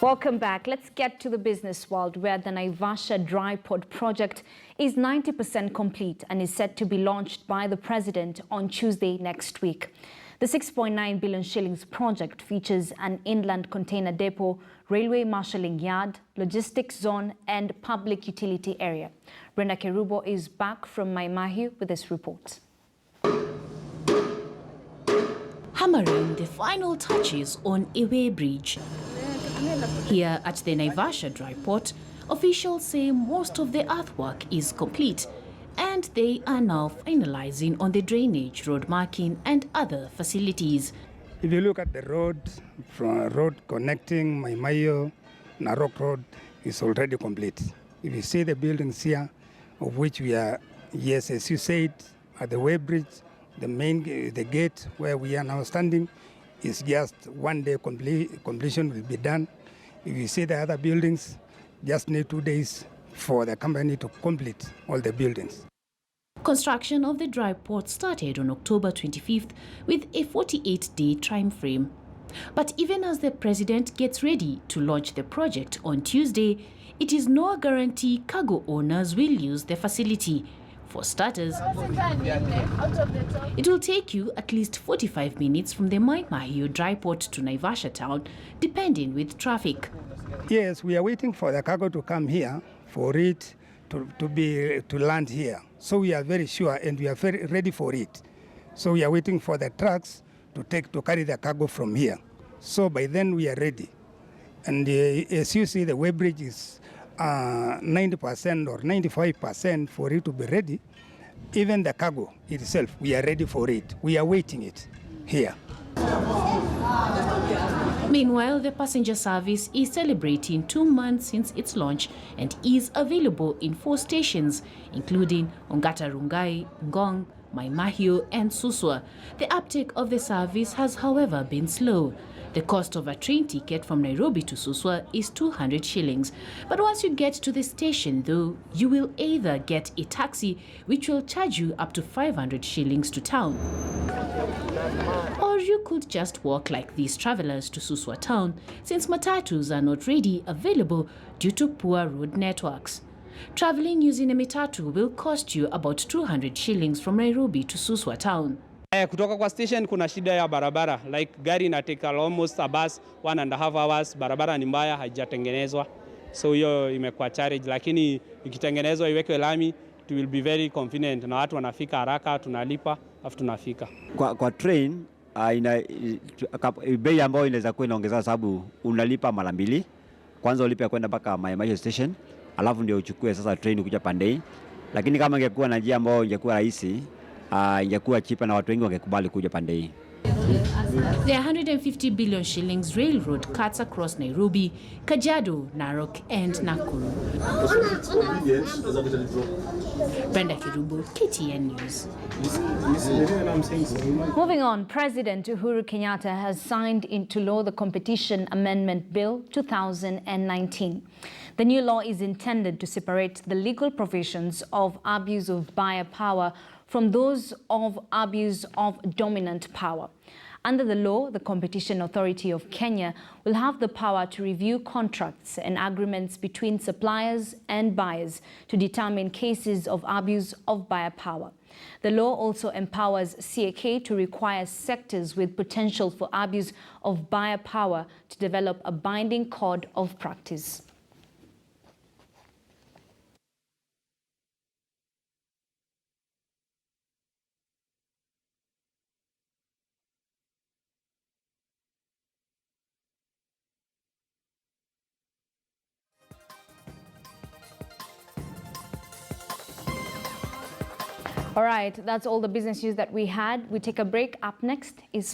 Welcome back. Let's get to the business world, where the Naivasha dry port project is 90% complete and is set to be launched by the president on Tuesday next week. The 6.9 billion shillings project features an inland container depot, railway marshalling yard, logistics zone and public utility area. Brenda Kerubo is back from Maimahiu with this report. Hammering the final touches on Ewe Bridge. Here at the Naivasha dry port, officials say most of the earthwork is complete and they are now finalizing on the drainage, road marking and other facilities. If you look at the road, from road connecting Maimahiu, Narok Road is already complete. If you see the buildings here, of which we are, yes, as you said, at the way bridge, the gate where we are now standing is just one day completion will be done. If you see the other buildings, just need 2 days for the company to complete all the buildings. Construction of the dry port started on October 25th with a 48-day time frame. But even as the president gets ready to launch the project on Tuesday, it is no guarantee cargo owners will use the facility. For starters, it will take you at least 45 minutes from the Maimahiu dry port to Naivasha town, depending with traffic. Yes, we are waiting for the cargo to come here, for it to land here. So we are very sure and we are very ready for it. So we are waiting for the trucks to carry the cargo from here. So by then we are ready. And as you see, the way bridge is 90% or 95% for it to be ready. Even the cargo itself, we are ready for it. We are waiting it here. Meanwhile, the passenger service is celebrating 2 months since its launch and is available in 4 stations, including Ongata Rungai, Ngong, Maimahiu and Suswa. The uptake of the service has, however, been slow. The cost of a train ticket from Nairobi to Suswa is 200 shillings. But once you get to the station, though, you will either get a taxi, which will charge you up to 500 shillings to town. Or you could just walk like these travelers to Suswa town, since matatus are not ready available due to poor road networks. Traveling using a matatu will cost you about 200 shillings from Nairobi to Suswa town. Kutoka kwa station kuna shida ya barabara, like gari inateka almost a bus 1.5 hours, barabara ni mbaya, haijatengenezwa. So hiyo imekuwa challenge, lakini ikitengenezwa iwekwe lami, it will be very convenient na watu wanafika haraka, tunalipa, afu tunafika. Kwa train, bei ambayo inaweza kuwa inaongezeka sababu unalipa mara mbili. Kwanza ulipe kwenda mpaka Maimahiu station, alafu ndio uchukue sasa train kuja Pandei. Lakini kama ingekuwa na njia ambayo ingekuwa rahisi, ingekuwa cheaper na watu wengi wangekubali kuja Pandei. The 150 billion shillings railroad cuts across Nairobi, Kajiado, Narok and Nakuru. Brenda Kerubo, KTN News. Moving on, President Uhuru Kenyatta has signed into law the Competition Amendment Bill 2019. The new law is intended to separate the legal provisions of abuse of buyer power from those of abuse of dominant power. Under the law, the Competition Authority of Kenya will have the power to review contracts and agreements between suppliers and buyers to determine cases of abuse of buyer power. The law also empowers CAK to require sectors with potential for abuse of buyer power to develop a binding code of practice. All right, that's all the business news that we had. We take a break. Up next is